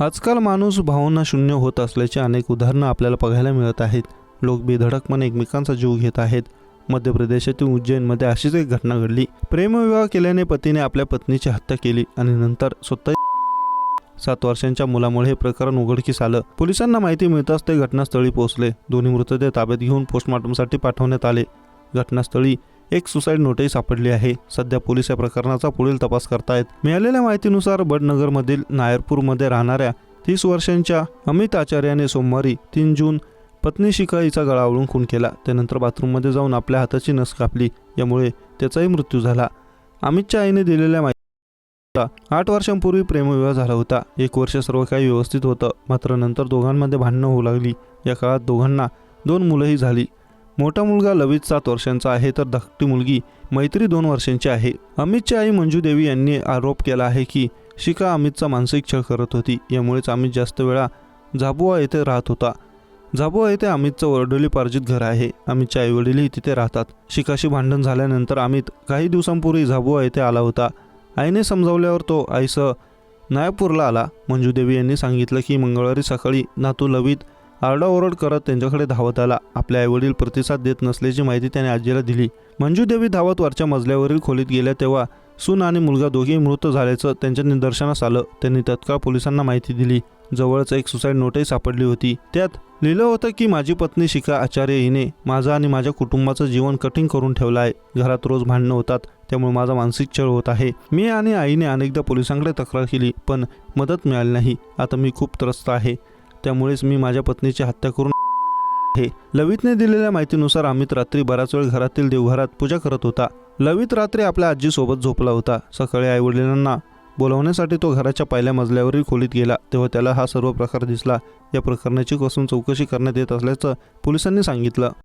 आजकाल माणूस भावना शून्य होत असल्याची अनेक उदाहरणं आपल्याला बघायला मिळत आहेत. लोक बेधडकपणे एकमेकांचा जीव घेत आहेत. मध्य प्रदेशातील उज्जैनमध्ये अशीच एक घटना घडली. प्रेमविवाह केल्याने पतीने आपल्या पत्नीची हत्या केली आणि नंतर स्वतः 7 वर्षांच्या मुलामुळे हे प्रकरण उघडकीस आलं. पोलिसांना माहिती मिळताच ते घटनास्थळी पोहोचले. दोन्ही मृतदेह ताब्यात घेऊन पोस्टमॉर्टमसाठी पाठवण्यात आले. घटनास्थळी एक सुसाईड नोटही सापडली आहे. सध्या पोलीस या प्रकरणाचा पुढील तपास करतायत. मिळालेल्या माहितीनुसार बडनगरमधील नायरपूरमध्ये राहणाऱ्या 30 वर्षांच्या अमित आचार्याने सोमवारी 3 जून पत्नी शिखा हिचा गळा आवळून खून केला. त्यानंतर बाथरूममध्ये जाऊन आपल्या हाताची नस कापली. यामुळे त्याचाही मृत्यू झाला. अमितच्या आईने दिलेल्या माहिती 8 वर्षांपूर्वी प्रेमविवाह झाला होता. 1 वर्ष सर्व काही व्यवस्थित होतं. मात्र नंतर दोघांमध्ये भांडणं होऊ लागली. या काळात दोघांना 2 मुलंही झाली. मोठा मुलगा लवित 7 वर्षांचा आहे तर धाकटी मुलगी मैत्री 2 वर्षांची आहे. अमितची आई मंजू देवी यांनी आरोप केला आहे की शिखा अमितचा मानसिक छळ करत होती. यामुळेच अमित जास्त वेळा झाबुआ येथे राहत होता. झाबुआ येथे अमितचं वडिलोपार्जित घर आहे. अमितचे आईवडीलही तिथे राहतात. शिखाशी भांडण झाल्यानंतर अमित काही दिवसांपूर्वी झाबुआ येथे आला होता. आईने समजावल्यावर तो आईसह नायपूरला आला. मंजू देवी यांनी सांगितलं की मंगळवारी सकाळी नातू लवित आरडाओरड करत त्यांच्याकडे धावत आला. आपले आईवडील प्रतिसाद देत नसल्याची माहिती त्याने आजीला दिली. मंजू देवी धावत वरच्या मजल्यावरील खोलीत गेल्या तेव्हा सून आणि मुलगा दोघेही मृत झाल्याचं त्यांच्या निदर्शनास आलं. त्यांनी तत्काळ पोलिसांना माहिती दिली. जवळच एक सुसाईड नोटही सापडली होती. त्यात लिहिलं होतं की माझी पत्नी शिखा आचार्य हिने माझं आणि माझ्या कुटुंबाचं जीवन कठीण करून ठेवलं आहे. घरात रोज भांडणं होतात. त्यामुळे माझा मानसिक छळ होत आहे. मी आणि आईने अनेकदा पोलिसांकडे तक्रार केली पण मदत मिळाली नाही. आता मी खूप त्रस्त आहे. त्यामुळेच मी माझ्या पत्नीची हत्या करून आहे. लवितने दिलेल्या माहितीनुसार अमित रात्री बराच वेळ घरातील देवघरात पूजा करत होता. लवित रात्री आपल्या आजीसोबत झोपला होता. सकाळी आईवडिलांना बोलावण्यासाठी तो घराच्या पहिल्या मजल्यावरील खोलीत गेला तेव्हा त्याला हा सर्व प्रकार दिसला. या प्रकरणाची कसून चौकशी करण्यात येत असल्याचं पोलिसांनी सांगितलं.